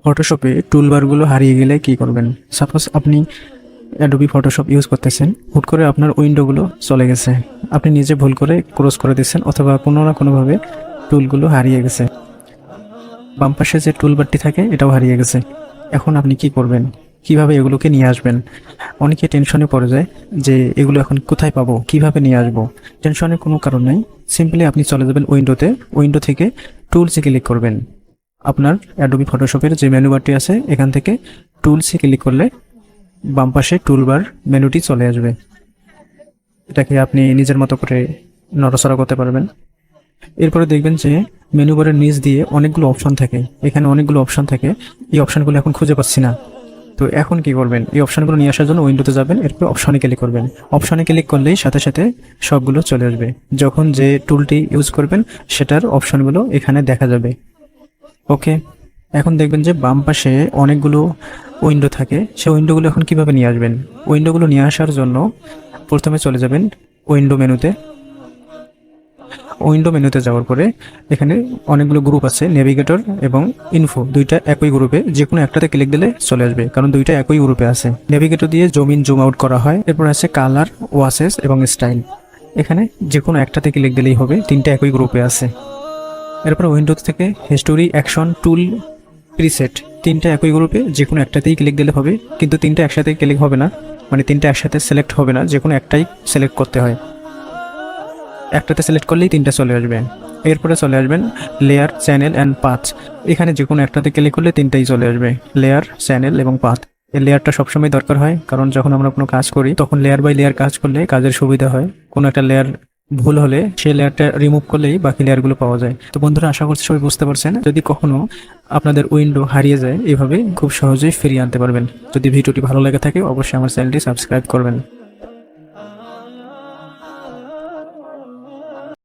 ফটোশপে টুলবারগুলো হারিয়ে গেলে কি করবেন? সাপোজ আপনি অ্যাডোবি ফটোশপ ইউজ করতেছেন, হুট করে আপনার উইন্ডোগুলো চলে গেছে, আপনি নিজে ভুল করে ক্লোজ করে দিচ্ছেন অথবা কোনো না কোনোভাবে টুলগুলো হারিয়ে গেছে। বাম পাশে যে টুলবারটি থাকে এটাও হারিয়ে গেছে। এখন আপনি কি করবেন? কিভাবে এগুলোকে নিয়ে আসবেন? অনেকে টেনশনে পড়ে যায় যে এগুলো এখন কোথায় পাবো, কিভাবে নিয়ে আসবো। টেনশনের কোনো কারণ নেই, সিম্পলি আপনি চলে যাবেন উইন্ডোতে, উইন্ডো থেকে টুলসে ক্লিক করবেন। আপনার অ্যাডোবি ফটোশপের যে মেনু বারটি আছে এখান থেকে টুলসে ক্লিক করলে বাম পাশে টুলবার মেনুটি চলে আসবে। এটাকে আপনি নিজের মতো করে নড়াচড়া করতে পারবেন। এরপরে দেখবেন যে মেনু বারের নিচ দিয়ে অনেকগুলো অপশন থাকে, এখানে অনেকগুলো অপশন থাকে, এই অপশনগুলো এখন খুঁজে পাচ্ছি না। তো এখন কি করবেন? এই অপশনগুলো নিয়ে আসার জন্য উইন্ডোতে যাবেন, এরপর অপশনে ক্লিক করবেন। অপশনে ক্লিক করলেই সাথে সাথে সবগুলো চলে আসবে। যখন যে টুলটি ইউজ করবেন সেটার অপশনগুলো এখানে দেখা যাবে। ওকে, এখন দেখবেন যে বাম পাশে অনেকগুলো উইন্ডো থাকে, সেই উইন্ডোগুলো এখন কিভাবে নিয়ে আসবেন? উইন্ডোগুলো নিয়ে আসার জন্য প্রথমে চলে যাবেন উইন্ডো মেনুতে। উইন্ডো মেনুতে যাওয়ার পরে এখানে অনেকগুলো গ্রুপ আছে, নেভিগেটর এবং ইনফো, দুইটা একই গ্রুপে, যে কোনো একটাতে ক্লিক দিলে চলে আসবে, কারণ দুইটা একই গ্রুপে আছে। নেভিগেটর দিয়ে জুম ইন জুম আউট করা হয়। এরপর আছে কালার, ওয়াসেস এবং স্টাইল, এখানে যে কোনো একটাতে ক্লিক দিলেই হবে, তিনটা একই গ্রুপে আছে। এরপর উইন্ডোজ থেকে হিস্টোরি, অ্যাকশন, টুল, প্রিসেট, তিনটা একই গ্রুপে, যে কোনো একটাতেই ক্লিক দিলে হবে, কিন্তু তিনটা একসাথে ক্লিক হবে না, মানে তিনটা একসাথে সিলেক্ট হবে না, যে কোনো একটাই সিলেক্ট করতে হয়। একটাতে সিলেক্ট করলেই তিনটা চলে আসবে। এরপরে চলে আসবেন লেয়ার, চ্যানেল অ্যান্ড পাথ, এখানে যে কোনো একটাতে ক্লিক করলে তিনটাই চলে আসবে, লেয়ার, চ্যানেল এবং পাথ। এই লেয়ারটা সবসময় দরকার হয়, কারণ যখন আমরা কোনো কাজ করি তখন লেয়ার বাই লেয়ার কাজ করলে কাজের সুবিধা হয়। কোনো একটা লেয়ার ভুল হলে সেই লেয়ারটা রিমুভ করলেই বাকি লেয়ারগুলো পাওয়া যায়। তো বন্ধুরা, আশা করছি সবাই বুঝতে পারছেন। যদি কখনো আপনাদের উইন্ডো হারিয়ে যায়, এভাবে খুব সহজেই ফিরিয়ে আনতে পারবেন। যদি ভিডিওটি ভালো লেগে থাকে অবশ্যই আমার চ্যানেলটি সাবস্ক্রাইব করবেন।